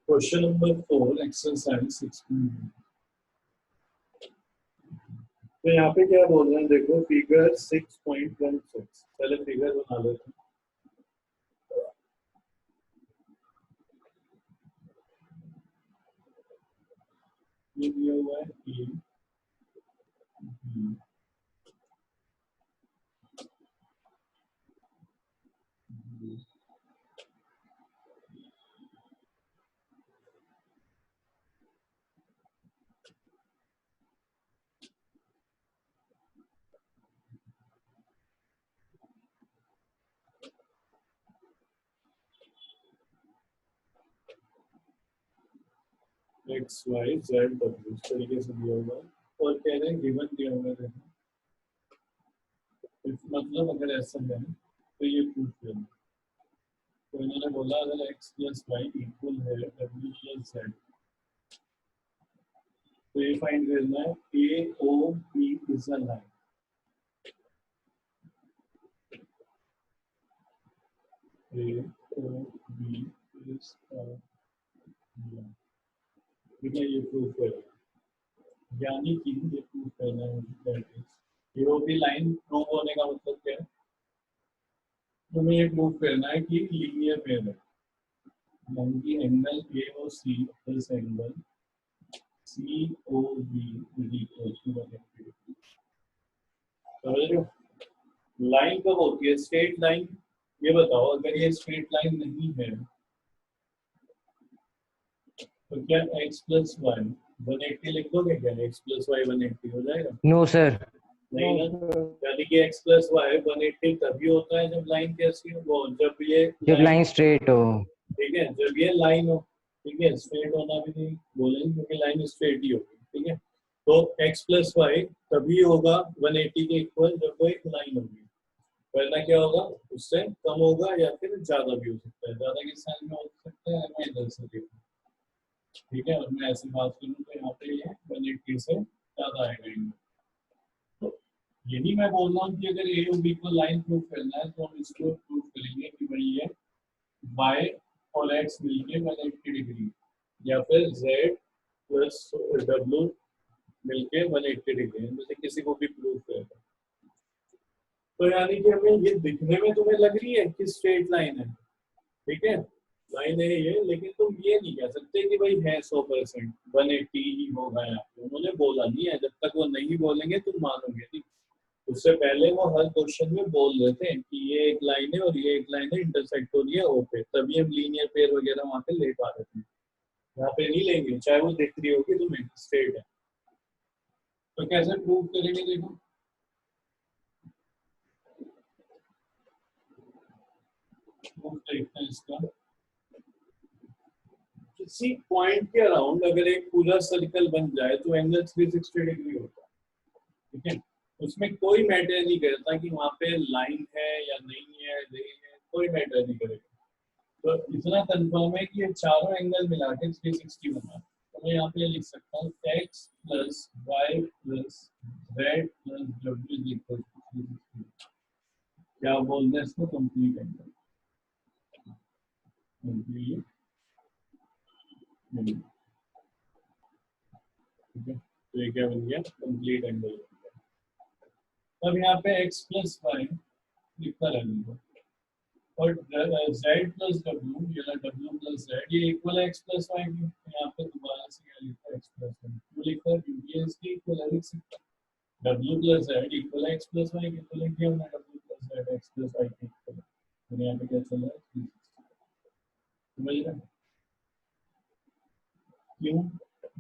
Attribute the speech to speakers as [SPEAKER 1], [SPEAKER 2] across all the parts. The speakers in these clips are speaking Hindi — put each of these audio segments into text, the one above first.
[SPEAKER 1] Question number 4 exercise 16। तो यहाँ पे क्या बोल रहे हैं देखो, फिगर 6.16। पहले फिगर बना लेते हैं। ये दिया हुआ है A B X Y Z W इस तरीके से दिया हुआ है। और कह रहे हैं गिवन दिया हुआ है। मतलब अगर ऐसा है तो ये प्रूफ करना। तो इन्होंने बोला अगर एक्स प्लस वाई इक्वल है डब्ल्यू प्लस जेड, तो ये फाइंड करना है A O B is a line. A O B is a line, ठीक है। ये प्रूफ करेगा, यानी कि ये प्रूफ करना है मुझे। ये ओ बी लाइन प्रूफ होने का मतलब क्या है? तुम्हें ये प्रूफ करना है कि लीनियर पेयर है, यानी कि angle A O C plus angle C O B is equal to 180 degree. समझ रहे हो? लाइन कब होती है स्ट्रेट लाइन? ये बताओ, अगर ये स्ट्रेट लाइन नहीं है तो क्या x प्लस वाई 180 लिख दोगे? क्या x प्लस वाई 180 हो जाएगा?
[SPEAKER 2] No sir.
[SPEAKER 1] नहीं ना। यानी कि x प्लस वाई 180 तभी होता है जब लाइन कैसी हो, वो जब ये
[SPEAKER 2] जब लाइन स्ट्रेट हो।
[SPEAKER 1] ठीक है, जब ये लाइन हो। ठीक है, स्ट्रेट होना भी नहीं बोलेंगे क्योंकि लाइन स्ट्रेट ही होगी। ठीक है, तो x प्लस वाई तभी होगा 180 के इक्वल जब वो एक लाइन होगी, वरना क्या होगा? उससे कम होगा या फिर ज्यादा भी हो सकता है। ज्यादा किस साइड में हो सकता है? मैं इधर से देखूं, ठीक है, और मैं ऐसी बात करूँ तो यहाँ पे ये 180 से ज्यादा आएगा इनमें। तो यही मैं बोल रहा हूँ कि अगर ए और बी को लाइन प्रूफ करना है तो हम इसको प्रूफ करेंगे कि भाई ये y और x मिलके 180 डिग्री, या फिर z प्लस w मिलके 180 डिग्री, इनमें से किसी को भी प्रूफ करना। तो यानी कि हमें ये दिखने में तुम्हें लग रही है कि स्ट्रेट लाइन है, ठीक है, लाइन है ये, लेकिन तुम ये नहीं कह सकते कि भाई है 100% 180 ही होगा। यहाँ पे उन्होंने बोला नहीं है, जब तक वो नहीं बोलेंगे तुम मानोगे नहीं। उससे पहले वो हर क्वेश्चन में बोल रहे थे कि ये एक लाइन है और ये एक लाइन है, इंटरसेक्ट हो रही है ओ पे, तभी हम लीनियर पेयर वगैरह वहां पे ले पा रहे थे। यहाँ पे नहीं लेंगे, चाहे वो दिख रही होगी तुम्हें स्ट्रेट है। तो कैसे प्रूव करेंगे देखो, प्रूफ देखते हैं इसका। किसी पॉइंट के अराउंड अगर एक पूरा सर्कल बन जाए तो एंगल 360 डिग्री होता है, ठीक है। उसमें कोई मैटर नहीं करता कि वहां पे लाइन है या नहीं है, कोई मैटर नहीं करेगा। तो इतना कंफर्म है कि ये चारों एंगल मिला के 360 बना। तो मैं यहाँ पे लिख सकता हूँ x plus Y plus Z plus W is equal to 360। क्या बोलते हैं इसको? Complete angle. कंप्लीट, ठीक है। तो ये क्या बन गया? Complete angle. अब यहाँ पे x प्लस वाई लिखता रहेगा और z प्लस डब्ल्यू, ये डब्ल्यू प्लस जेड, ये इक्वल है x प्लस वाई की। यहाँ पे दोबारा से क्या लिखा है? x प्लस वाई क्यों लिखा है? क्योंकि ये इसकी इक्वल है, लिख सकता है डब्ल्यू प्लस जेड इक्वल है x प्लस वाई की, तो लिख दिया हमने W plus Z x plus Y की इक्वल है। तो यहाँ पे क्या चल रहा है? समझ रहे हैं क्यों?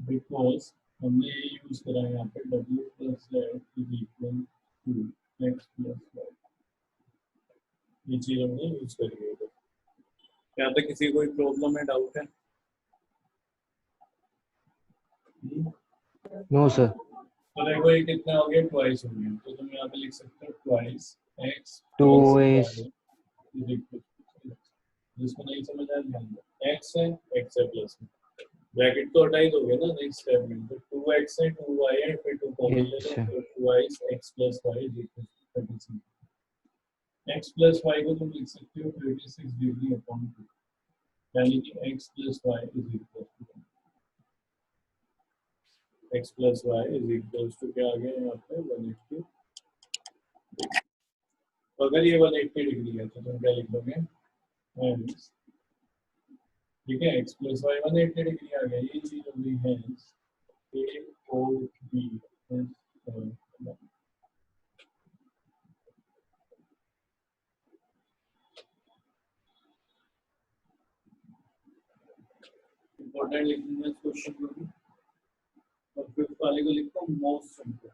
[SPEAKER 1] बिकॉज हमने ये यूज करा है यहाँ पे W plus Z is equal to X plus Y, ये चीज हमने यूज करी है। यहाँ पे किसी को कोई प्रॉब्लम है, डाउट है?
[SPEAKER 2] No sir.
[SPEAKER 1] तो देखो ये कितना हो गया? ट्वाइस हो गया, तो तुम यहाँ पे लिख सकते हो twice X
[SPEAKER 2] two
[SPEAKER 1] plus
[SPEAKER 2] is
[SPEAKER 1] Y, जिसको नहीं समझ आया ध्यान दो। एक्स है प्लस में, ब्रैकेट तो हटा ही दोगे ना नेक्स्ट स्टेप में। तो 2x है, 2y है, फिर 2 कॉमन ले लो, तो 2y x plus Y is equal to 36। x plus Y को तुम लिख सकते हो 36 डिग्री अपॉन 2। यानी कि x plus Y is equal to x plus Y is equal to क्या आ गया यहाँ पे 180। तो अगर ये 180 डिग्री है तो तुम क्या लिखोगे, ठीक है, x प्लस वाई 180 डिग्री आ गया, ये चीज हो गई है ए ओ बी। इंपॉर्टेंट लिखना है इस क्वेश्चन को भी, और फिफ्थ वाले को लिखो most simple.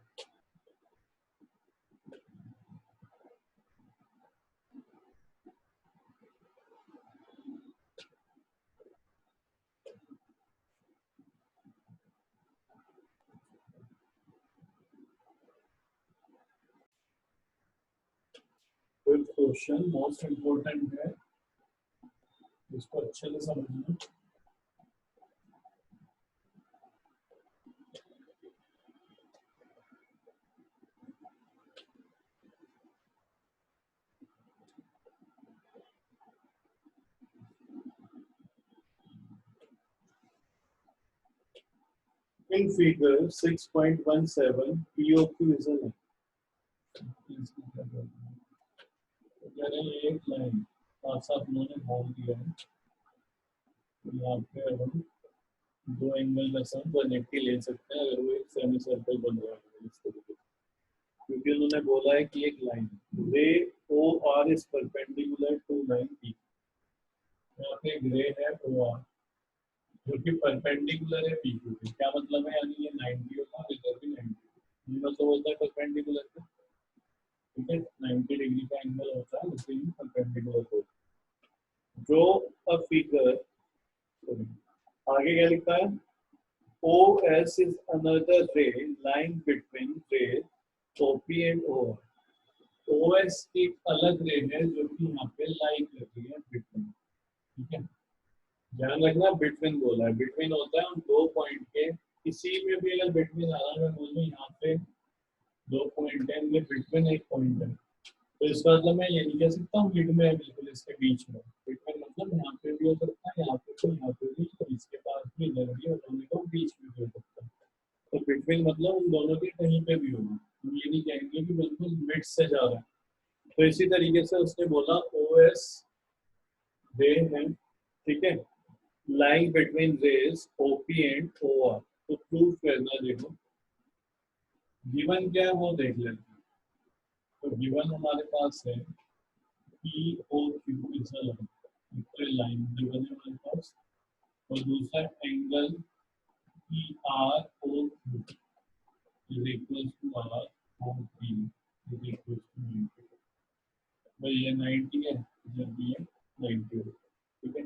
[SPEAKER 1] Fifth question most important है, इसको अच्छे से समझना। In figure 6.17, POQ is a line. एक लाइन साथ साथ उन्होंने बोल दिया है, तो यहाँ पे हम दो एंगल का सम 180 ले सकते हैं अगर वो एक सेमी सर्कल बन रहा है इस तरीके से, क्योंकि उन्होंने बोला है कि एक line ray O R is perpendicular to line P. यहाँ पे एक रे है ओ आर जो कि परपेंडिकुलर है पी क्यू के। क्या मतलब है, यानी ये 90 होगा, इधर भी 90, मतलब होता है परपेंडिकुलर का, ठीक है, 90 डिग्री का एंगल होता है उसे ही परपेंडिकुलर होता है। जो अ फिगर, आगे क्या लिखा है, OS is another ray lying between rays OP and OR। OS एक अलग रे है जो कि यहाँ पे लाई कर रही है बिटवीन, ठीक है, ध्यान रखना बिटवीन बोला है, बिटवीन होता है उन दो पॉइंट के, किसी में भी अगर बिटवीन आ रहा है, मैं बोलूँ यहाँ पे दो पॉइंट है, इनमें बिटवीन एक पॉइंट है, तो इसका मतलब मैं ये नहीं कह सकता हूँ मिड में है बिल्कुल इसके बीच में, बिटवीन मतलब यहाँ पे भी हो सकता है, यहाँ पे भी, यहाँ पे भी, और इसके पास भी, इधर भी, और दोनों को बीच में भी हो सकता है। तो बिटवीन मतलब उन दोनों के कहीं पे भी होगा, हम ये नहीं कहेंगे कि बिल्कुल मिड से जा रहा है। तो इसी तरीके से उसने बोला OS रे है, ठीक है, lying between rays OP and OR। तो प्रूफ करना, देखो गिवन क्या है वो देख लेते हैं। तो गिवन हमारे पास है POQ is a line given है हमारे पास, और दूसरा angle PROQ is equals to ROP is equals to 90। भाई ये 90 है, जब भी ये 90 हो, ठीक है,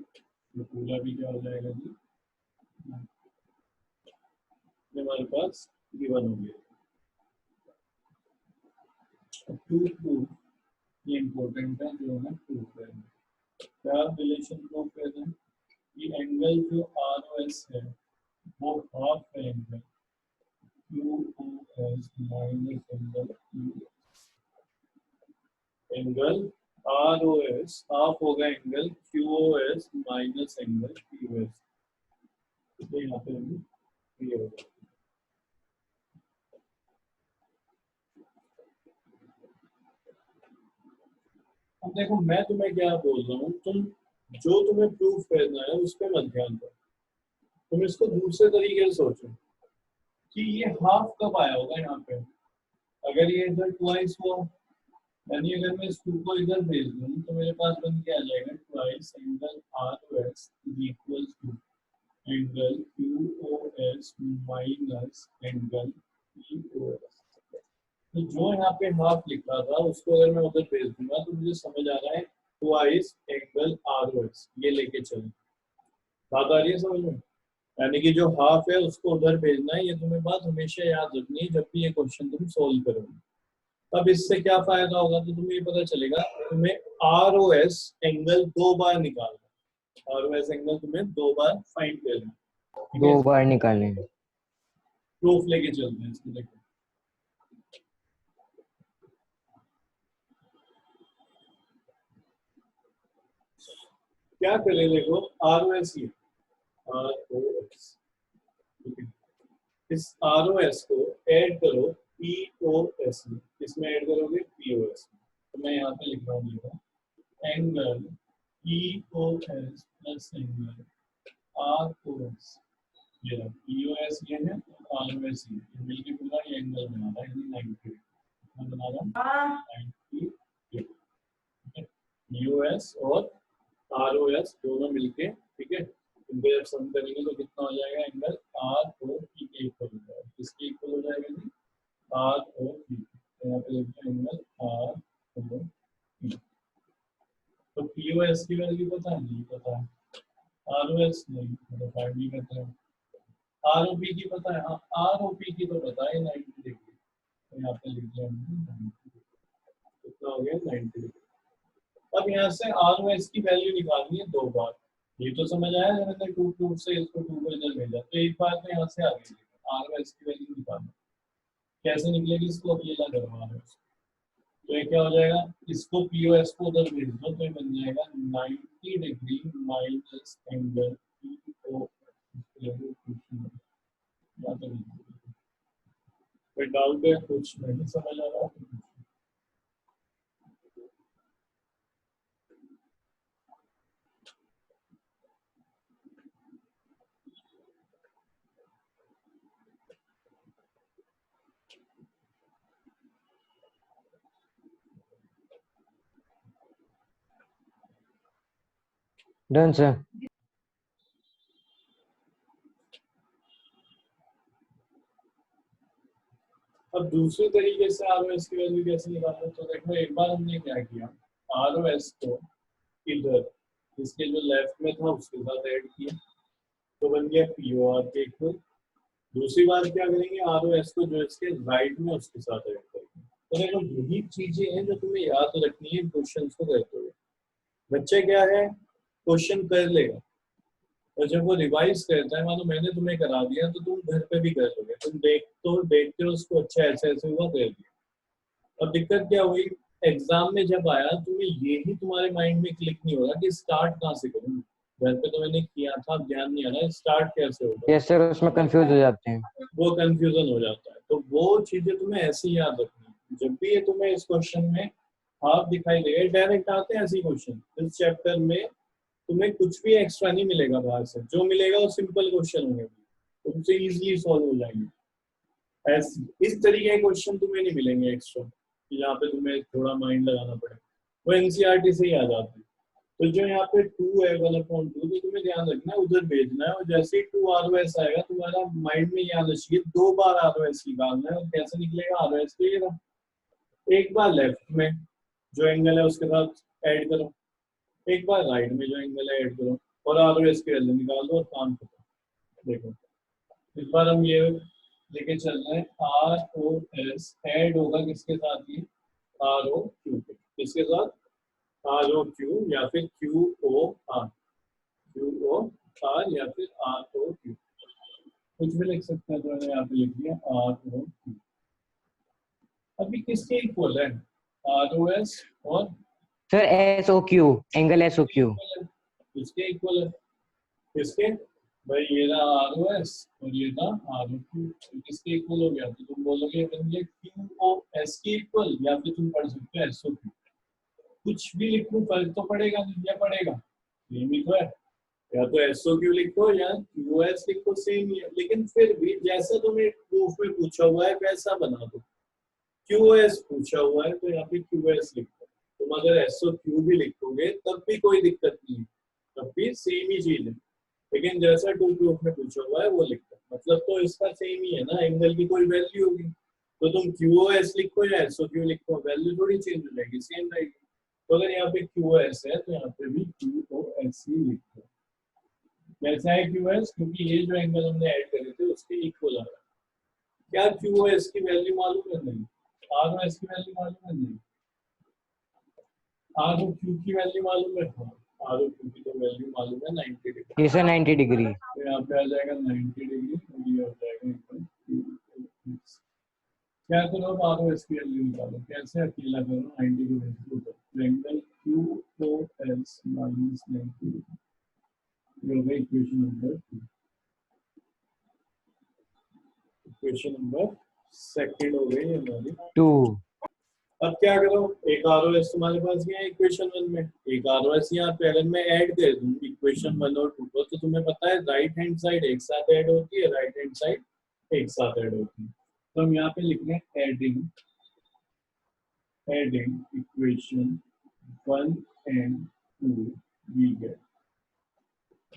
[SPEAKER 1] तो पूरा भी क्या हो जाएगा जी, ये हमारे पास गिवन हो गया। टू प्रूफ, ये इम्पोर्टेंट है जो हमें प्रूफ करना है। क्या रिलेशन प्रूफ करना है, ये एंगल जो ROS है वो हाफ है angle QOS minus angle QS। Angle ROS half होगा angle QOS minus angle QS। तो यहाँ पे हमें क्लियर होगा। अब देखो मैं तुम्हें क्या बोल रहा हूँ, तुम जो तुम्हें प्रूफ करना है उस पर मत ध्यान दो, तुम इसको दूसरे तरीके से सोचो कि ये हाफ कब आया होगा यहाँ पे, अगर ये इधर ट्वाइस हुआ, यानी अगर मैं इस 2 को इधर भेज दूँ तो मेरे पास बन के आ जाएगा twice angle ROS is equals to angle QOS minus angle POS। तो जो यहाँ पे हाफ लिखा था उसको अगर मैं उधर भेज दूंगा तो मुझे समझ आ रहा है ट्वाइस एंगल ROS, ये लेके चलो, बात आ रही है समझ में, यानी कि जो हाफ है उसको उधर भेजना है। ये तुम्हें बात हमेशा याद रखनी है जब भी ये क्वेश्चन तुम सोल्व करोगे। अब इससे क्या फायदा होगा, तो तुम्हें ये पता चलेगा तुम्हें ROS एंगल 2 बार निकालना, ROS एंगल तुम्हें 2 बार फाइंड करना, ठीक है,
[SPEAKER 2] 2 बार निकालने हैं।
[SPEAKER 1] प्रूफ लेके चलते हैं इसको, देखो क्या करें, देखो ROS ये ROS, इस ROS को ऐड करो POS में, किसमें ऐड करोगे, POS में। तो मैं यहाँ पे लिख रहा हूँ angle POS plus angle ROS, ये POS ये है, ROS ये मिलके पूरा ये एंगल बना रहा है, यानी 90 डिग्री बना रहा है, 90 डिग्री। POS और ROS दोनों मिलके, ठीक है, इनके जब सम करेंगे तो कितना हो जाएगा, एंगल ROP के इक्वल हो जाएगा, किसके इक्वल हो जाएगा जी, ROP। यहाँ पे लिखते हैं एंगल ROP। तो POS की वैल्यू पता नहीं, पता है, ROS नहीं, मतलब फाइंड नहीं करते हैं। ROP की पता है, हाँ ROP की तो पता है 90 डिग्री, तो यहाँ पे लिख दिया 90, कितना हो गया 90 डिग्री। अब यहाँ से ROS की वैल्यू निकालनी है 2 बार, ये तो समझ आया जब मैंने 2 2 से इसको 2 को इधर भेजा, तो एक बार तो यहाँ से आगे ROS की वैल्यू निकालना, कैसे निकलेगी, इसको अकेला करवा रहे, तो ये क्या हो जाएगा, इसको POS को उधर भेज दो तो ये बन जाएगा 90 डिग्री माइनस एंगल POS। कोई डाउट है, कुछ नहीं समझ आ रहा,
[SPEAKER 2] डन सर।
[SPEAKER 1] अब दूसरे तरीके से ROS की वैल्यू कैसे निकालें, तो देखो एक बार हमने क्या किया, ROS को इधर इसके जो लेफ्ट में था उसके साथ ऐड किया, तो बन गया POR के इक्वल। दूसरी बार क्या करेंगे, ROS को जो इसके राइट में उसके साथ ऐड करेंगे। तो देखो यही चीजें हैं जो तुम्हें याद रखनी है क्वेश्चन को करते हुए। बच्चे क्या है, क्वेश्चन कर लेगा और जब वो रिवाइज करता है, मानो मैंने तुम्हें करा दिया तो तुम घर पे भी कर लोगे, तुम देखते हो उसको, अच्छा ऐसे ऐसे हुआ, कर दिया। अब दिक्कत क्या हुई, एग्जाम में जब आया तुम्हें यही तुम्हारे माइंड में क्लिक नहीं हो रहा कि स्टार्ट कहाँ से करूँ, घर पे तो मैंने किया था, ध्यान नहीं आ रहा स्टार्ट कैसे होगा,
[SPEAKER 2] यस सर, उसमें कंफ्यूज हो जाते हैं।
[SPEAKER 1] वो कंफ्यूजन हो जाता है। तो वो चीजें तुम्हें ऐसी याद रखनी है, जब भी ये तुम्हें इस क्वेश्चन में हाफ दिखाई देगा, डायरेक्ट आते हैं ऐसे क्वेश्चन इस चैप्टर में, तुम्हें कुछ भी एक्स्ट्रा नहीं मिलेगा बाहर से, जो मिलेगा वो सिंपल क्वेश्चन होंगे, तुमसे इजीली सॉल्व हो जाएंगे। इस तरीके के क्वेश्चन तुम्हें नहीं मिलेंगे एक्स्ट्रा, यहाँ पे तुम्हें थोड़ा माइंड लगाना पड़ेगा, वो एनसीईआरटी से ही आ जाते हैं। तो जो यहाँ पे 2 है 1/2, तो तुम्हें ध्यान रखना है उधर भेजना है, और जैसे ही 2 ROS आएगा तुम्हारा माइंड में याद रखिए 2 बार ROS निकालना है, और कैसे निकलेगा ROS के लिए, एक बार लेफ्ट में जो एंगल है उसके साथ ऐड करो, एक बार राइट में जो एंगल है ऐड करो, और ROS की वैल्यू निकाल दो और काम खत्म। देखो इस बार हम ये लेके चल रहे हैं, ROS ऐड होगा किसके साथ, ये ROQ के, किसके साथ, ROQ या फिर QOR, QOR या फिर ROQ, कुछ भी लिख सकते हैं, तो मैंने यहाँ पे लिख दिया ROQ। अभी किसके इक्वल है, ROS और
[SPEAKER 2] सर SOQ, एंगल SOQ।
[SPEAKER 1] किसके इक्वल है, किसके, भाई ये रहा ROS और ये था ROQ, तो किसके इक्वल हो गया, तो तुम बोलोगे बन गया QOS के इक्वल, या फिर तुम पढ़ सकते हो SOQ। कुछ भी लिखो फर्क तो पड़ेगा नहीं, क्या पड़ेगा, सेम ही तो है, या तो SOQ लिखो या QOS लिखो, सेम ही है, लेकिन फिर भी जैसा तुम्हें प्रूफ में पूछा हुआ है वैसा बना दो। QOS पूछा हुआ है तो यहाँ पे QS लिखो, तुम अगर SOQ भी लिखोगे तब भी कोई दिक्कत नहीं है, तब भी सेम ही चीज है, लेकिन जैसा टू प्रूफ में पूछा हुआ है वो लिखो, मतलब तो इसका सेम ही है ना, एंगल की कोई वैल्यू होगी, तो तुम QOS लिखो या SOQ लिखो, वैल्यू थोड़ी चेंज हो जाएगी, सेम रहेगी। तो अगर यहाँ पे QOS है तो यहाँ पे भी QOS ही लिखो। कैसा है QOS, क्योंकि ये जो एंगल हमने ऐड करे थे उसके इक्वल आ रहा है। क्या QOS की वैल्यू मालूम है, नहीं, ROS की वैल्यू मालूम है, नहीं, ROQ की वैल्यू मालूम है, हाँ, ROQ की तो वैल्यू मालूम है 90 डिग्री,
[SPEAKER 2] ये सर 90 डिग्री।
[SPEAKER 1] तो यहाँ पे आ जाएगा 90 डिग्री, और ये हो जाएगा इक्वल QOS। क्या करो, अब ROS की वैल्यू निकालो, कैसे, अकेला करो 90 की वैल्यू, एंगल QoS minus 90 ये हो गई equation number 2। Equation number second हो गई हमारी।
[SPEAKER 2] 2
[SPEAKER 1] अब क्या करो, एक आरओएस तुम्हारे पास ये है इक्वेशन 1 में, एक आरओएस यहाँ पे अगर मैं ऐड कर दूं इक्वेशन 1 और 2 को, तो तुम्हें पता है राइट हैंड साइड एक साथ ऐड होती है, राइट हैंड साइड एक साथ ऐड होती है। तो हम यहाँ पे लिख रहे हैं adding equation 1 and 2 we get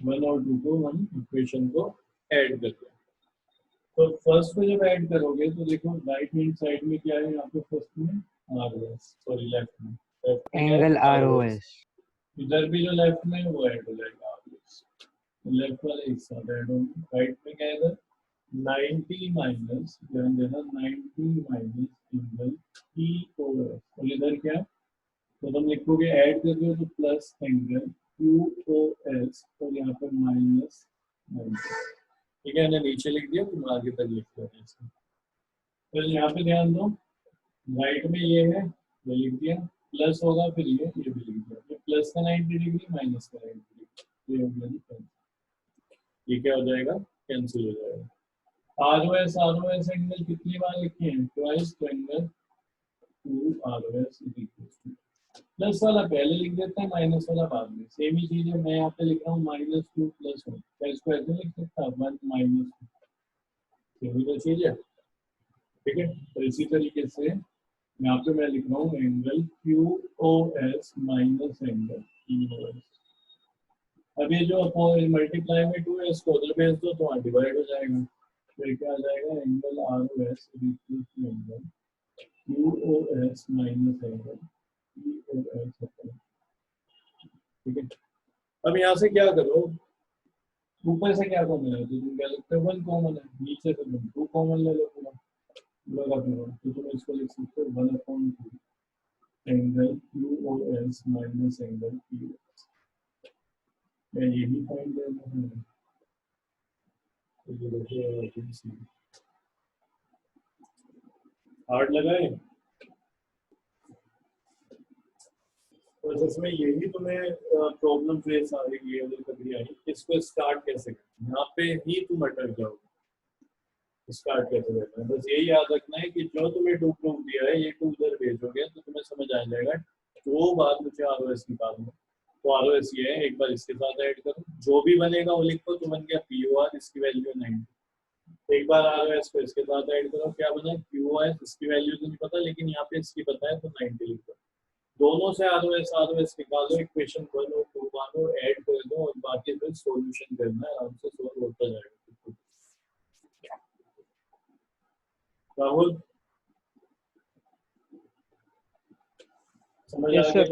[SPEAKER 1] 1 और 2 को हम इक्वेशन को ऐड करते हैं। तो फर्स्ट को जब ऐड करोगे तो देखो राइट हैंड साइड में क्या है, यहाँ पे फर्स्ट में आरओएस, सॉरी लेफ्ट में
[SPEAKER 2] एंगल ROS
[SPEAKER 1] इधर भी जो लेफ्ट में है वो ऐड हो जाएगा आरओएस, लेफ्ट वाले एक साथ ऐड होंगे। राइट में क्या है इधर 90 माइनस ध्यान देना 90 माइनस एंगल POS, और इधर क्या, तो तुम लिखोगे ऐड कर दो तो प्लस एंगल QoS और यहाँ पर माइनस 90। ठीक है, मैंने नीचे लिख दिया, तुम आगे तक लिख दो ऐसे। तो यहाँ पे ध्यान दो, राइट में ये है, ये लिख दिया, प्लस होगा फिर ये भी लिख दिया, ये प्लस का 90 डिग्री माइनस का 90 डिग्री, ये हो गया, ये क्या हो जाएगा, कैंसिल हो जाएगा। आरओएस एंगल कितनी बार लिखे हैं, ट्वाइस, तो angle 2 ROS is equal to, plus वाला पहले लिख देते हैं, माइनस वाला बाद में, सेम ही चीज है। मैं यहाँ पे लिख रहा हूँ -2 + 1, क्या इसको ऐसे लिख सकता है 1 - 2, सेम ही तो चीज है। ठीक है, तो इसी तरीके से यहाँ पे मैं लिख रहा हूँ angle QoS minus angle POS। अब ये जो मल्टीप्लाई में 2 है इसको उधर भेज दो तो वहाँ डिवाइड हो जाएगा, फिर क्या आ जाएगा angle ROS equal to angle QoS minus angle POS। ठीक है, अब यहाँ से क्या करो, ऊपर से क्या कॉमन है, तो तुम क्या लगता है 1 कॉमन है, नीचे से तुम 2 कॉमन ले लो पूरा, तो तुम इसको लिख सकते हो 1/2 angle QoS minus angle POS। मैं यही पॉइंट दे रहा हूँ, तो ये देखिए हार्ड लगाए, तो इसमें यही तुम्हें प्रॉब्लम फेस आ रही है, अगर कभी आई, इसको स्टार्ट कैसे करना, यहाँ पे ही तुम अटक जाओगे, स्टार्ट कैसे करना है। बस यही याद रखना है कि जो तुम्हें 2 प्रूफ दिया है ये 2 उधर भेजोगे तो तुम्हें समझ आ जाएगा। वो बात मुझे आरओएस निकालना, तो आरओएस ये है, एक बार इसके साथ ऐड करो, जो भी बनेगा वो लिखो, तो बन गया POR, इसकी वैल्यू 90। एक बार आरओएस को इसके साथ ऐड करो, क्या बना QoS, इसकी वैल्यू तो नहीं पता लेकिन यहाँ पे इसकी पता है तो 90 लिखो। दोनों से आरओएस निकालो, इक्वेशन 1 और 2 मानो, ऐड कर दो और बाकी फिर सॉल्यूशन करना है, आराम से सोल्व होता जाएगा। राहुल समझ आ
[SPEAKER 3] यस
[SPEAKER 1] गया
[SPEAKER 3] सर,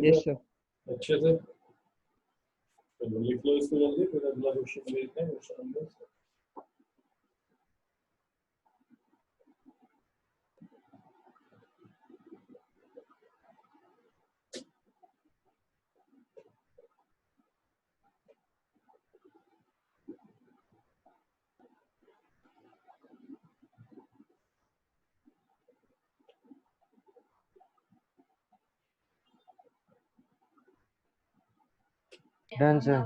[SPEAKER 3] यस सर।
[SPEAKER 1] अच्छे से चलो लिख लो इसको जल्दी, फिर अगला क्वेश्चन देखते हैं। Question number
[SPEAKER 2] done sir.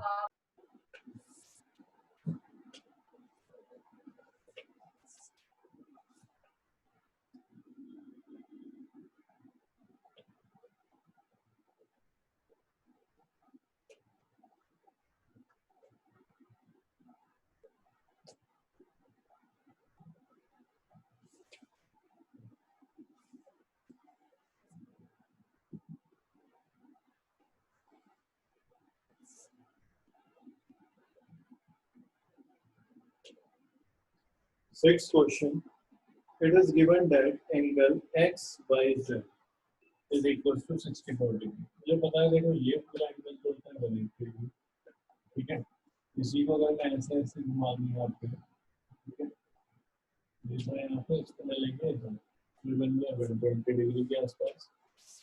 [SPEAKER 2] 6th question, it is given that angle XYZ is equals to 64 degree. मुझे पता है, देखो ये पूरा एंगल तो होता है 180 डिग्री, ठीक है। इसी को अगर मैं ऐसे ऐसे घुमा दूंगा आपको, ठीक है, जैसा यहाँ पे इसको मैं लेंगे फिर बन गया 120 डिग्री के आसपास।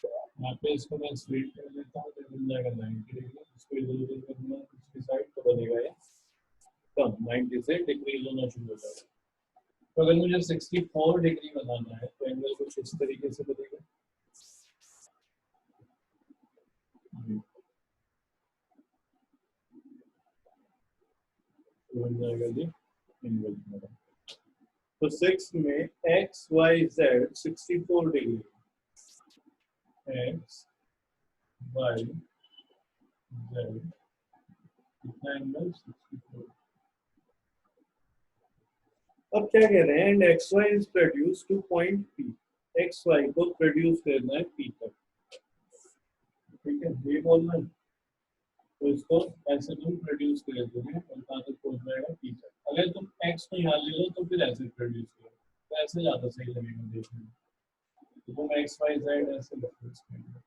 [SPEAKER 2] यहाँ पे इसको मैं स्ट्रेट कर देता हूँ तो बन जाएगा 90 डिग्री, इसको इधर उधर करना दूसरी साइड तो बनेगा ये कम, 90 से डिक्रीज होना शुरू हो जाएगा। तो अगर मुझे 64 डिग्री बनाना है तो एंगल कुछ इस तरीके से बनेगा, बन जाएगा जी एंगल हमारा। तो 6 में X Y Z 64 degree, X Y Z कितना एंगल 64। अब क्या कह रहे हैं, and X Y is produce to point P, X Y को प्रोड्यूस करना है पी तक, ठीक है ये बोलना है। तो इसको ऐसे तुम प्रोड्यूस कर दोगे और कहाँ तक पहुंच जाएगा पी तक। अगर तुम एक्स को यहाँ ले लो तो फिर ऐसे प्रोड्यूस करो, तो ऐसे ज्यादा सही लगेगा देखने में। तो तुम एक्स वाई जेड ऐसे प्रोड्यूस करोगे,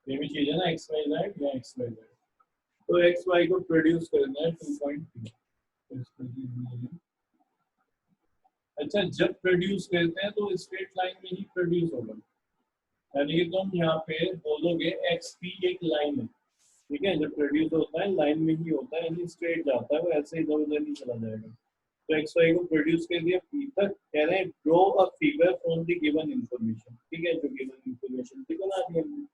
[SPEAKER 2] ये भी चीज है ना, एक्स वाई जेड या एक्स वाई जेड। तो एक्स वाई को प्रोड्यूस करना है 2.3। अच्छा, जब प्रोड्यूस करते हैं तो स्ट्रेट लाइन में ही प्रोड्यूस होगा, यानी कि तुम यहाँ पे बोलोगे एक्स पी एक लाइन है, ठीक है, जब प्रोड्यूस होता है लाइन में ही होता है, यानी स्ट्रेट जाता है, वो ऐसे इधर उधर नहीं चला जाएगा। तो एक्स वाई को प्रोड्यूस कर दिया पी तक, कह रहे हैं draw a figure from the given information, ठीक है, जो गिवन इंफॉर्मेशन थी बना दिया हमने।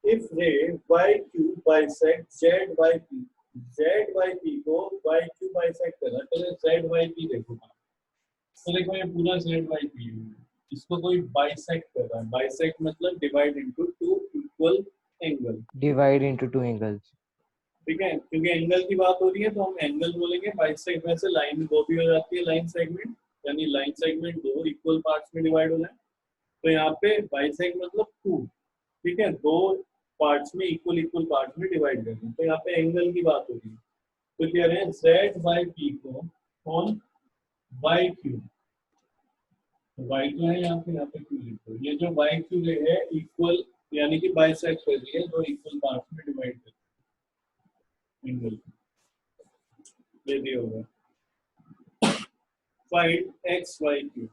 [SPEAKER 2] If ray YQ bisect ZYP, ZYP को YQ bisect करा, चलो ZYP देखो, तो देखो ये पूरा ZYP है, इसको कोई बाइसेक्ट कर रहा है, बाइसेक्ट मतलब divide into two equal angle,
[SPEAKER 3] Divide into two angles.
[SPEAKER 2] ठीक है, क्योंकि एंगल की बात हो रही है तो हम एंगल बोलेंगे। बाइसेक्ट में से लाइन दो भी हो जाती है, लाइन सेगमेंट, यानी लाइन सेगमेंट दो इक्वल पार्ट्स में डिवाइड हो जाए, तो यहाँ पे बाइसेक्ट मतलब टू, ठीक है, दो पार्ट्स में इक्वल पार्ट्स में डिवाइड कर दें, तो यहाँ पे एंगल की बात हो रही है। तो कह रहे हैं जेड बाई पी को ऑन वाई क्यू, वाई तो है यहाँ पे क्यू लिखो, ये जो वाई क्यू है इक्वल, यानी कि बाइसेक्ट कर दिए दो इक्वल पार्ट्स में डिवाइड कर एंगल, ये दिया होगा। Find X Y Q,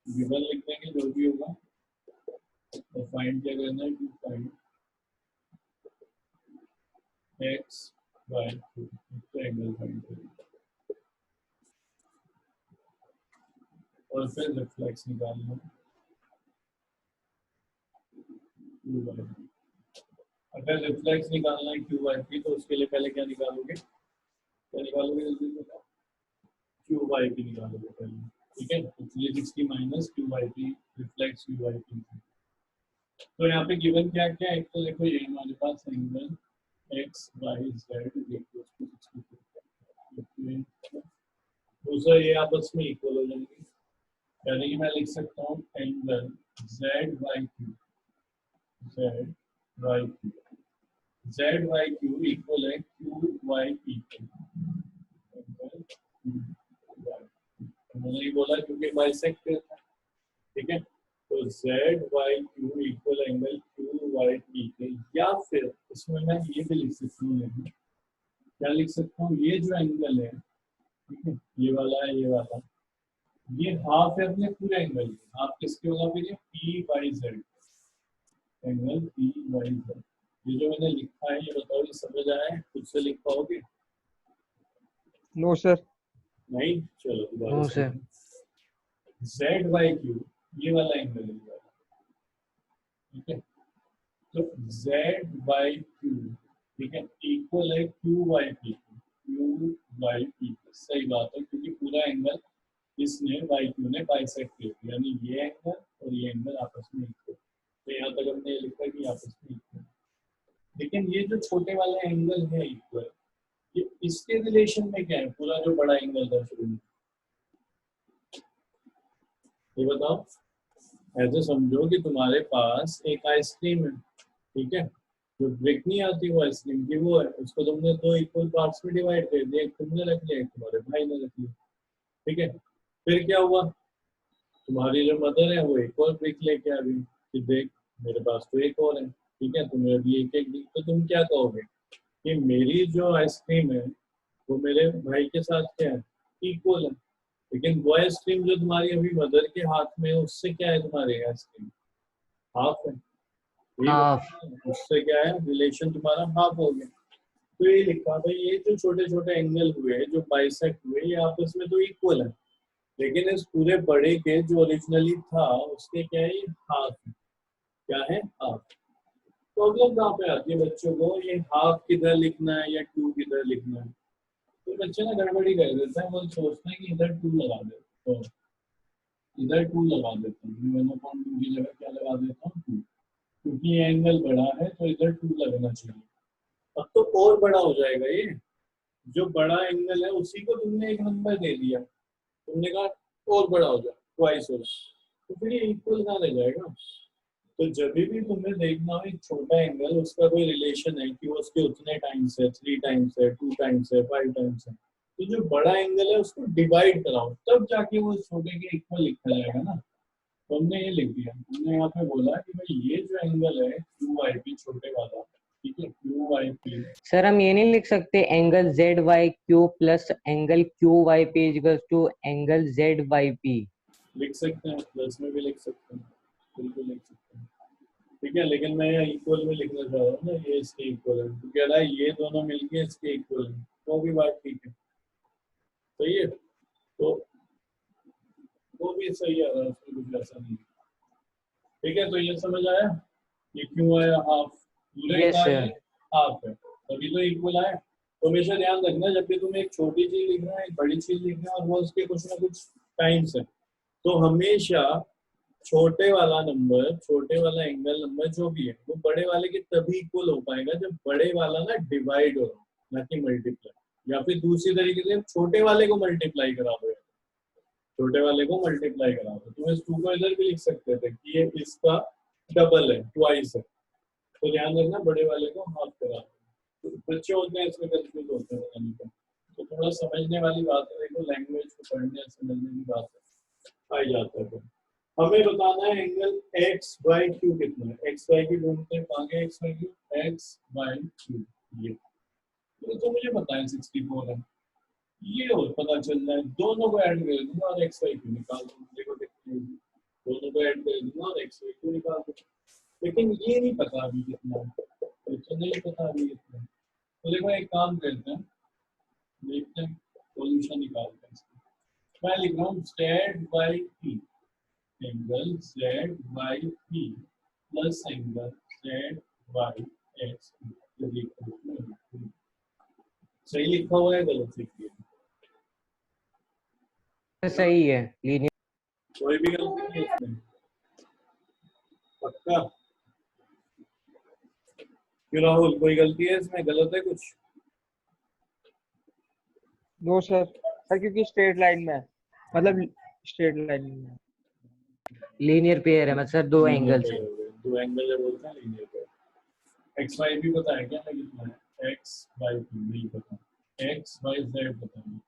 [SPEAKER 2] given लिख देंगे जो भी होगा, तो फाइंड क्या करना है, to find X Y Q, angle find करेंगे और फिर रिफ्लेक्स निकालना क्यू वाई। अगर रिफ्लेक्स निकालना है क्यू वाई की, तो उसके लिए पहले क्या निकालोगे, क्या निकालोगे जल्दी बताओ, क्यू वाई की निकालोगे पहले, ठीक है, तो 360 माइनस क्यू वाई की रिफ्लेक्स क्यू वाई की। तो यहाँ पे गिवन क्या क्या है, एक तो देखो ये हमारे पास angle X Y Z is equal to 64, दूसरा ये आपस में इक्वल हो जाएंगे, यानी कि मैं लिख सकता हूँ angle Z Y Q, Z Y Q, Z Y Q equal है क्यू वाई पी क्यू, मैंने ये बोला क्योंकि बाइसेक्ट करता है, ठीक है, तो Z Y Q equal angle Q Y P के, या फिर इसमें मैं ये भी लिख सकता हूँ, क्या लिख सकता हूँ, ये जो एंगल है, ठीक है, ये वाला है, ये वाला, ये हाफ है अपने पूरे एंगल की, हाफ किसके होगा फिर, ये P Y Z, angle P Y Z. ये जो मैंने लिखा है ये बताओ, ये समझ आया है, खुद से लिख पाओगे?
[SPEAKER 3] No, sir.
[SPEAKER 2] नहीं, चलो दोबारा
[SPEAKER 3] No,
[SPEAKER 2] से,
[SPEAKER 3] sir.
[SPEAKER 2] जेड वाई क्यू ये वाला एंगल है, ठीक है, तो जेड वाई क्यू, ठीक है, इक्वल है Q Y P, Q Y P, सही बात है, क्योंकि पूरा एंगल इसने वाई क्यू ने बाइसेक्ट किया, यानी ये एंगल और ये एंगल आपस में इक्वल, तो यहाँ तक हमने लिखा कि आपस में इक्वल। लेकिन ये जो छोटे वाला एंगल है इक्वल, ये इसके रिलेशन में क्या है, पूरा जो बड़ा एंगल था शुरू में, ये बताओ। ऐसे समझो कि तुम्हारे पास एक आइसक्रीम है, ठीक है, जो ब्रेक नहीं आती वो आइसक्रीम की, वो है, उसको तुमने दो इक्वल पार्ट्स में डिवाइड कर दिया, एक तुमने रख लिया, एक तुम्हारे भाई ने रख लिया, ठीक है, फिर क्या हुआ, तुम्हारी जो मदर है वो एक और ब्रेक लेके आ गई कि देख मेरे पास तो एक और है, ठीक है, तुम्हें अभी एक एक दी, तो तुम क्या कहोगे कि मेरी जो आइसक्रीम है वो मेरे भाई के साथ क्या है, इक्वल है, लेकिन वो आइसक्रीम जो तुम्हारी अभी मदर के हाथ में है उससे क्या है, तुम्हारी आइसक्रीम हाफ है,
[SPEAKER 3] Half.
[SPEAKER 2] उससे क्या है, रिलेशन तुम्हारा हाफ हो गया। तो ये लिखा भाई, ये जो छोटे छोटे एंगल हुए जो बाइसेक्ट हुए, ये आपस में तो इक्वल है, लेकिन इस पूरे बड़े के जो ओरिजिनली था उसके क्या है, ये हाफ है, क्या है, हाफ। प्रॉब्लम कहाँ पे आती है बच्चों को, ये हाफ किधर लिखना है या टू किधर लिखना है,
[SPEAKER 1] तो बच्चे ना गड़बड़ी कर देते हैं, वो सोचते हैं कि इधर 2 लगा दे, तो इधर 2 लगा देता हूँ, 1/2 की जगह क्या लगा देता हूँ 2, क्योंकि ये एंगल बड़ा है तो इधर 2 लगना चाहिए। अब तो और बड़ा हो जाएगा ये, जो बड़ा एंगल है उसी को तुमने एक नंबर दे दिया, तुमने कहा और बड़ा हो जाए, ट्वाइस हो जाए, तो फिर ये इक्वल कहाँ रह जाएगा। तो जब भी तुम्हें देखना हो एक छोटा एंगल, उसका कोई रिलेशन है कि वो उसके उतने टाइम्स है, 3 टाइम्स है, 2 टाइम्स है, 5 टाइम्स है, तो जो बड़ा एंगल है उसको डिवाइड कराओ, तब जाके वो छोटे के इक्वल लिखा जाएगा ना। तो हमने ये लिख दिया, हमने यहाँ पे बोला कि भाई ये जो एंगल है क्यू वाई पी छोटे वाला, ठीक है, क्यू वाई पी।
[SPEAKER 3] सर हम ये नहीं लिख सकते angle Z Y Q plus angle Q Y P equals to angle Z Y P?
[SPEAKER 1] लिख सकते हैं, प्लस में भी लिख सकते हैं, बिल्कुल लिख सकते हैं, ठीक है, लेकिन मैं यहाँ इक्वल में लिखना चाह रहा हूँ ना, ये इसके इक्वल है, तो कह रहा है ये दोनों मिलके इसके इक्वल है, तो भी बात ठीक है, सही है, तो वो भी सही आ रहा है, उसमें कुछ ऐसा नहीं है। ठीक है, तो ये समझ आया, ये क्यों आया हाफ, पूरे
[SPEAKER 3] Yes,
[SPEAKER 1] का
[SPEAKER 3] sir.
[SPEAKER 1] ये हाफ है, तभी तो इक्वल आया। तो हमेशा ध्यान रखना जब भी तुम एक छोटी चीज लिख रहे हो, एक बड़ी चीज लिख रहे हो और वो उसके कुछ ना कुछ टाइम्स है, तो हमेशा छोटे वाला नंबर, छोटे वाला एंगल नंबर जो भी है, वो बड़े वाले के तभी इक्वल हो पाएगा जब बड़े वाला ना डिवाइड हो, ना कि मल्टीप्लाई, या फिर दूसरी तरीके से छोटे वाले को मल्टीप्लाई करा दो, छोटे वाले को मल्टीप्लाई करा दो। तुम इस 2 को इधर भी लिख सकते थे कि ये इसका डबल है, ट्वाइस है, तो ध्यान रखना बड़े वाले को हाफ करा दो। तो बच्चे होते हैं इसमें कंफ्यूज होते हैं बताने का, तो थोड़ा समझने वाली बात है, देखो लैंग्वेज को पढ़ने समझने की बात है, आ जाता है। तो हमें बताना है एंगल एक्स बाई क्यू कितना है, एक्स बाई क्यू ढूंढते हैं, कहाँ गया x by Q, x by Q, ये तो मुझे पता है 64 है, ये और पता चल जाए, दोनों को ऐड कर दूंगा और एक्स वाई क्यू निकाल दूंगा, देखो दोनों को ऐड कर दूंगा और एक्स वाई क्यू निकाल दूंगा, लेकिन ये नहीं पता अभी कितना है, तो नहीं पता अभी कितना है, तो देखो एक काम करते हैं, देखते हैं सॉल्यूशन निकालते हैं इसका। मैं लिख रहा हूँ Z Y P, angle Z Y P plus angle Z by x, सही लिखा हुआ है गलत लिखिए,
[SPEAKER 3] सही है, लीनियर।
[SPEAKER 1] कोई भी गलती नहीं है इसमें, पक्का? क्यों राहुल, कोई गलती है इसमें, गलत है कुछ?
[SPEAKER 4] नो सर, सर क्योंकि स्ट्रेट लाइन में है, मतलब स्ट्रेट लाइन में
[SPEAKER 3] लीनियर पेयर है, मतलब सर दो एंगल्स है।
[SPEAKER 1] दो एंगल जब बोलते हैं लीनियर पेयर। एक्स वाई भी पता है क्या मैं कितना है, एक्स वाई भी नहीं पता, एक्स वाई जेड पता नहीं,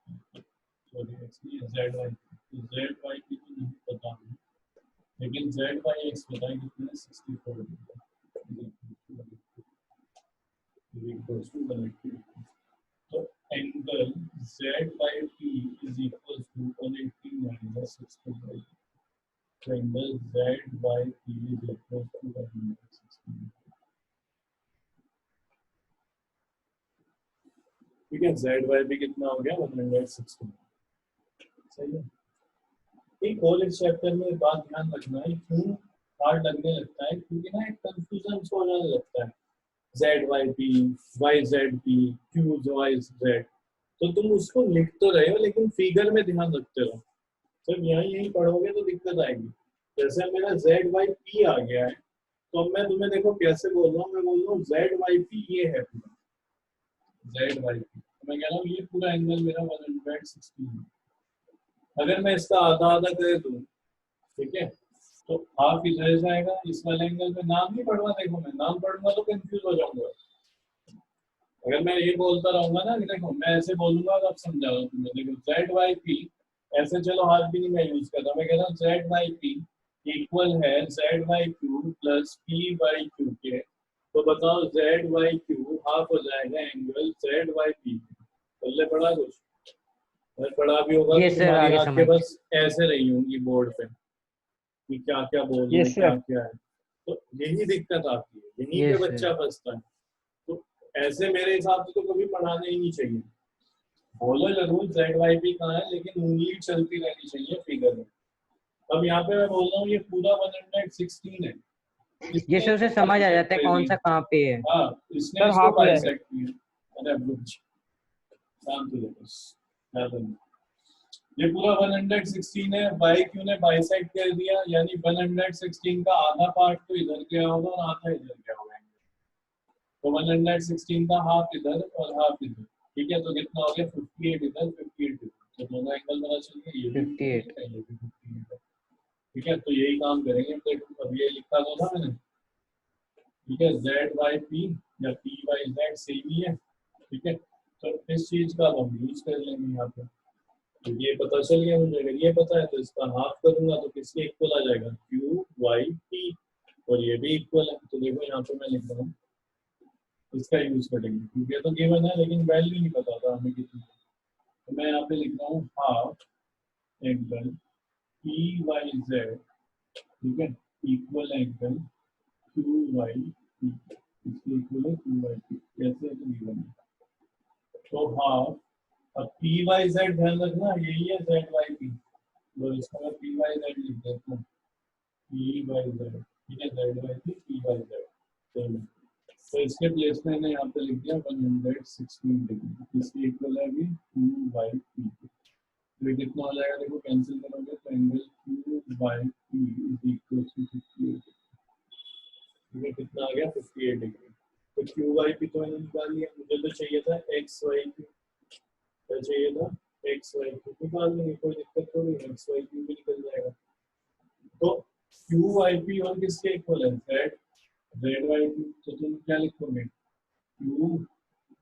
[SPEAKER 1] सॉरी एक्स नहीं जेड वाई, जेड वाई की तो नहीं पता हमें, लेकिन जेड वाई एक्स पता है कितना है, 64 तो angle Z Y P is equal to 180 minus 65, तो angle Z Y P is equal to 160, ठीक है, जेड बाई पी कितना हो गया 160, सही है। एक और इस चैप्टर में बात ध्यान रखना है, क्यों हार्ड लगने लगता है, क्योंकि ना एक कंफ्यूजन हो जाने लगता है, Z Y P, Y Z P, Q Y Z, तो तुम उसको लिख तो रहे हो लेकिन फिगर में ध्यान रखते रहो, सिर्फ यही पढ़ोगे तो दिक्कत आएगी। जैसे मेरा जेड वाई पी आ गया है, तो अब मैं तुम्हें देखो कैसे बोल रहा हूँ, मैं बोल रहा हूँ जेड वाई पी ये है पूरा, जेड वाई पी, तो मैं कह रहा हूँ ये पूरा एंगल मेरा 160 है, अगर मैं इसका आधा आधा कर दूं, ठीक है, तो हाफ इधर जाएगा, इस वाले एंगल में नाम नहीं पढ़ूंगा, देखो मैं नाम पढ़ूंगा तो कंफ्यूज हो जाऊंगा, अगर मैं ये बोलता रहूंगा ना कि देखो मैं ऐसे बोलूंगा तो आप समझा रहा हूँ तुम्हें, देखो जेड वाई पी, ऐसे चलो हाथ भी नहीं मैं यूज करता, मैं कह रहा हूँ जेड वाई पी इक्वल है Z Y Q plus P Y Q के, तो बताओ जेड वाई क्यू हाफ हो जाएगा एंगल जेड वाई पी, पहले पढ़ा कुछ, अगर पढ़ा भी होगा
[SPEAKER 3] Yes,
[SPEAKER 1] तो
[SPEAKER 3] sir,
[SPEAKER 1] तुम्हारी
[SPEAKER 3] आगे
[SPEAKER 1] आंखें
[SPEAKER 3] समझ।
[SPEAKER 1] बस ऐसे रही होंगी बोर्ड पे कि क्या क्या बोल रहे हैं,
[SPEAKER 4] Yes,
[SPEAKER 1] क्या
[SPEAKER 4] sir.
[SPEAKER 1] क्या है, तो यही दिक्कत आती है, यहीं
[SPEAKER 3] Yes,
[SPEAKER 1] पे
[SPEAKER 3] sir.
[SPEAKER 1] बच्चा फंसता है, तो ऐसे मेरे हिसाब से तो कभी पढ़ाना ही नहीं चाहिए, बोलो जरूर जेड वाई पी कहाँ है, लेकिन उंगली चलती रहनी चाहिए फिगर में। अब यहाँ पे मैं बोल रहा हूँ ये पूरा 116 है,
[SPEAKER 3] ये सर से समझ आ जाता है कौन सा कहाँ पे है।
[SPEAKER 1] हाँ, इसने
[SPEAKER 4] सर
[SPEAKER 1] इसको
[SPEAKER 4] हाफ हो जाएगा।
[SPEAKER 1] बाइसेक्ट किया, अरे अब रुक जा। काम तो बस याद रखना। ये पूरा 116 है, बाई क्यू ने बाइसेक्ट कर दिया, यानी 116 का आधा पार्ट तो इधर गया होगा और आधा इधर गया होगा। तो 116 का हाफ इधर और हाफ इधर, ठीक है। तो कितना हो गया 58 इधर 58 इधर, तो दोनों एंगल बना चलिए, ये भी
[SPEAKER 3] 58
[SPEAKER 1] 58 है, ये भी 58 है, ठीक है। तो यही काम करेंगे, तो अब ये लिखा तो था मैंने, ठीक है। जेड बाई पी या पी बाई जेड सेम ही है, ठीक है। तो इस चीज का हम यूज कर लेंगे यहाँ पे। तो ये पता चल गया मुझे, अगर ये पता है तो इसका हाफ करूंगा तो किसके इक्वल आ जाएगा, क्यू वाई टी, और ये भी इक्वल है। तो देखो यहाँ पे मैं लिख रहा हूँ, इसका यूज करेंगे क्योंकि ये तो गिवन है लेकिन वैल्यू नहीं पता था हमें कितनी है। तो मैं यहाँ पे लिख रहा हूँ half angle P Y Z, ठीक है, equal angle Q Y T, इसके इक्वल है क्यू वाई टी, कैसे है तो गिवन है। तो हाफ, अब पी वाई जेड ध्यान रखना यही है जेड वाई पी, तो इसका मैं पी वाई जेड लिख देता हूँ, पी वाई जेड, ठीक है, Z Y P Y Z same है। तो इसके प्लेस में मैंने यहाँ पे लिख दिया 116 डिग्री, इसकी इक्वल है अभी 2/p, तो ये कितना हो जाएगा देखो, कैंसिल करोगे तो angle 2/p is equal to 58, ठीक है। कितना आ गया 58 डिग्री। तो q/p तो मैंने निकाल लिया, मुझे तो चाहिए था x/q, क्या चाहिए था x/q, निकाल लेंगे कोई दिक्कत तो नहीं, x/q भी निकल जाएगा। तो q/p और किसके इक्वल है, z/q, तो तुम क्या लिखोगे,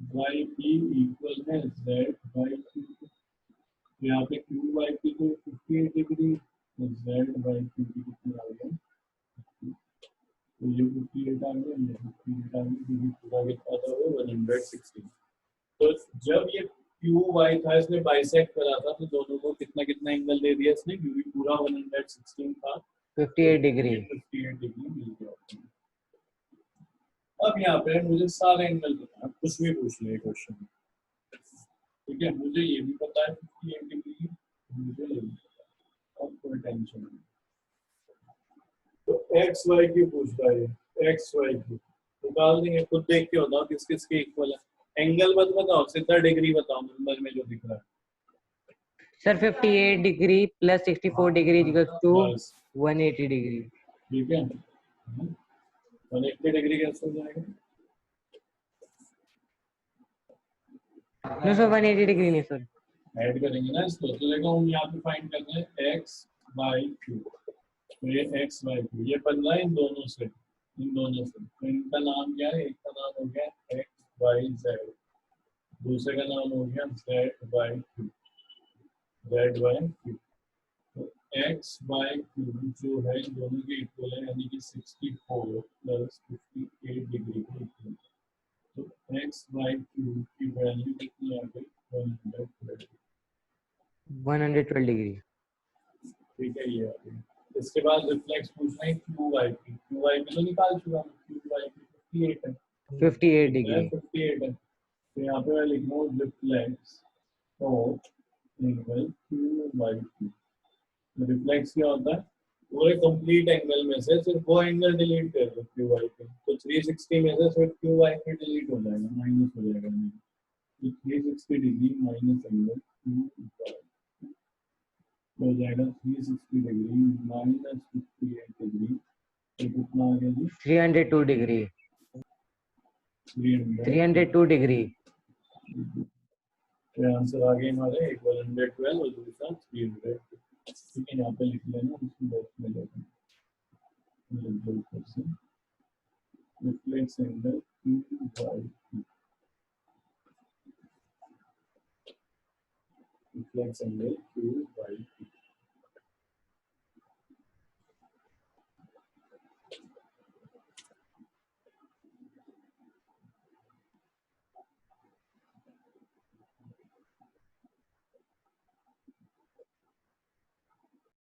[SPEAKER 1] q/p इक्वल है z/q, यहाँ पे q/p तो 58 डिग्री, तो z/q की कितनी आ गया, तो ये 58 आ गया, ये 58 आ गया, क्योंकि पूरा कितना था वो 116। तो जब ये QY था, इसने बाइसेक्ट करा था, तो दोनों को कितना कितना एंगल दे दिया इसने, क्योंकि पूरा 116 था,
[SPEAKER 3] 58 डिग्री।
[SPEAKER 1] 58 डिग्री मिल गया। अब यहाँ पे मुझे सारे एंगल पता है, कुछ भी पूछ ले क्वेश्चन, ठीक है। मुझे ये भी पता है 58 डिग्री, मुझे ये भी पता है, अब कोई टेंशन नहीं। तो एक्स वाई की पूछ रहा है, एक्स वाई की निकाल देंगे, खुद देख के बताओ किस किस के इक्वल है। एंगल मत बताओ, सीधा डिग्री बताओ, नंबर में जो दिख रहा है।
[SPEAKER 3] Sir 58 degree plus 64 degree equals to
[SPEAKER 1] बस
[SPEAKER 3] 180 डिग्री।
[SPEAKER 1] ठीक है, 180 डिग्री कैसे हो जाएगा,
[SPEAKER 3] नो सर 180 डिग्री नहीं सर।
[SPEAKER 1] ऐड करेंगे ना इसको, तो देखो हम यहाँ पे फाइंड करते हैं एक्स बाई क्यू, तो ये एक्स बाई क्यू ये बन रहा है इन दोनों से, इन दोनों से। तो इनका नाम क्या है, एक का नाम हो गया एक्स बाई जेड, दूसरे का नाम हो गया Z by Q, Z by Q. तो एक्स बाई क्यू जो है इन दोनों के इक्वल है, यानी कि 64 प्लस 58 डिग्री के इक्वल। तो एक्स बाई क्यू की वैल्यू कितनी आ गई, 112,
[SPEAKER 3] 112 डिग्री।
[SPEAKER 1] ठीक है ये आ गई। इसके बाद रिफ्लेक्स पूछना है QYP, QYP तो निकाल चुका हूँ, QYP 58 है,
[SPEAKER 3] 58 डिग्री।
[SPEAKER 1] 58 है। तो यहाँ पे मैं लिख रहा हूँ reflex of angle QYP। Reflex क्या होता है, पूरे कंप्लीट एंगल में से सिर्फ वो एंगल डिलीट कर दो QYP, तो 360 में से सिर्फ QYP डिलीट हो जाएगा, माइनस हो जाएगा, तो 360 डिग्री माइनस एंगल QYP हो जाएगा 360 डिग्री माइनस 58 डिग्री, तो कितना आ गया जी,
[SPEAKER 3] 302 डिग्री। 302 डिग्री।
[SPEAKER 1] तो आंसर आ गए हमारे, एक 112 और दूसरा 300, ठीक है। यहाँ पे लिख लेना, इसको बॉक्स में लेना, reflex angle QYP, reflex angle QYP।